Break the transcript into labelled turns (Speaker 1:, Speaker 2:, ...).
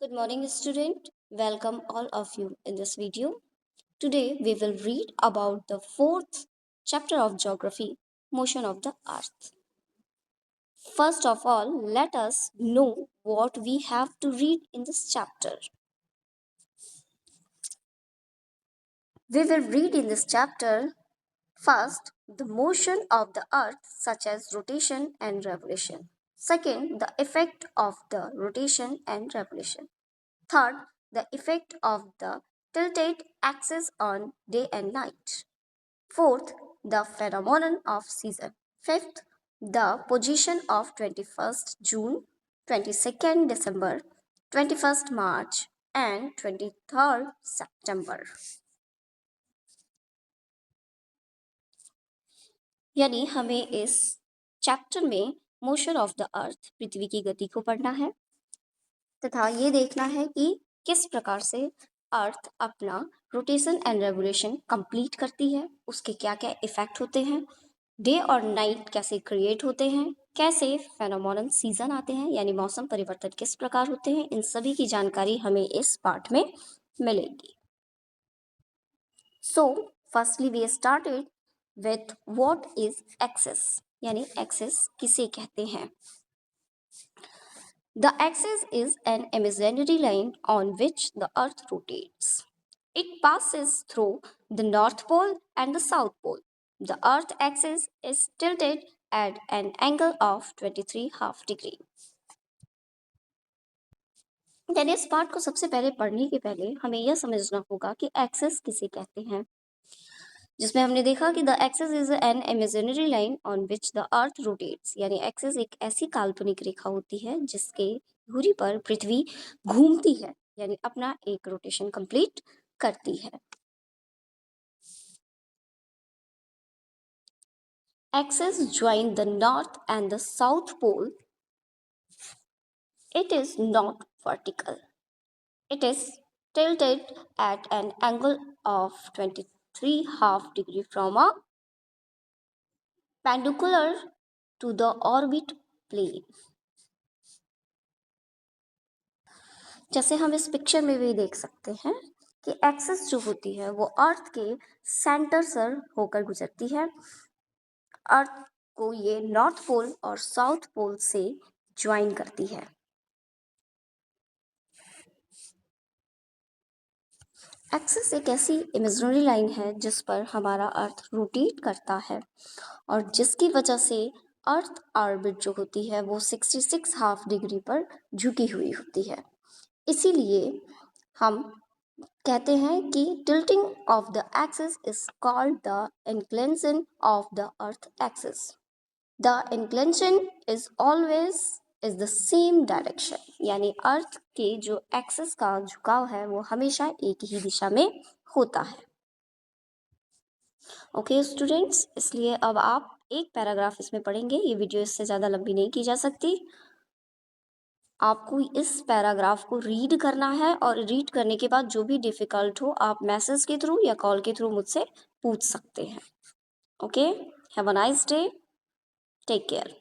Speaker 1: Good morning, student. Welcome all of you in this video. Today we will read about the fourth chapter of geography, motion of the earth. First of all, let us know what we have to read in this chapter. We will read in this chapter first the motion of the earth such as rotation and revolution. Second, the effect of the rotation and revolution. Third, the effect of the tilted axis on day and night. Fourth, the phenomenon of season. Fifth, the position of 21st June, 22nd December, 21st March and 23rd September. यानी हमें इस chapter में motion of the earth पृथ्वी की गति को पढ़ना है तथा ये देखना है कि किस प्रकार से अर्थ अपना रोटेशन एंड रेवोल्यूशन कंप्लीट करती है, उसके क्या क्या इफेक्ट होते हैं, डे और नाइट कैसे क्रिएट होते हैं, कैसे फेनोमेनन सीजन आते हैं यानी मौसम परिवर्तन किस प्रकार होते हैं, इन सभी की जानकारी हमें इस पार्ट में मिलेगी। So firstly we started with what is axis यानी एक्सिस किसे कहते हैं। The axis is an imaginary line on which the earth rotates. It passes through the North Pole and the South Pole. The earth axis is tilted at an angle of 23 half degree. यानी इस part को सबसे पहले पढ़ने के पहले हमें यह समझना होगा कि एक्सिस किसे कहते हैं, जिसमें हमने देखा कि the axis is an imaginary line on which the earth rotates यानी एक्सिस एक ऐसी काल्पनिक रेखा होती है जिसके धुरी पर पृथ्वी घूमती है यानी अपना एक रोटेशन कंप्लीट करती है। Axis join the north and the south pole. It is not vertical, it is tilted at an angle of 23 half degree from a perpendicular to the orbit plane. जैसे हम इस पिक्चर में भी देख सकते हैं कि एक्सिस जो होती है वो अर्थ के सेंटर से होकर गुजरती है। अर्थ को ये नॉर्थ पोल और साउथ पोल से ज्वाइन करती है। एक्सिस एक ऐसी इमेजिनरी लाइन है जिस पर हमारा अर्थ रोटेट करता है और जिसकी वजह से अर्थ ऑर्बिट जो होती है वो 66 हाफ डिग्री पर झुकी हुई होती है। इसीलिए हम कहते हैं कि tilting of the axis is called the inclination of the earth axis. The inclination is always is the same direction यानी अर्थ के जो एक्सिस का झुकाव है वो हमेशा एक ही दिशा में होता है। ओके स्टूडेंट्स, इसलिए अब आप एक पैराग्राफ इसमें पढ़ेंगे, ये वीडियो इससे ज़्यादा लंबी नहीं की जा सकती। आपको इस पैराग्राफ को रीड करना है और रीड करने के बाद जो भी डिफ़िकल्ट हो आप मैसेज के थ्रू या कॉल के थ्रू मुझसे पूछ सकते हैं। Okay, have a nice day, take care.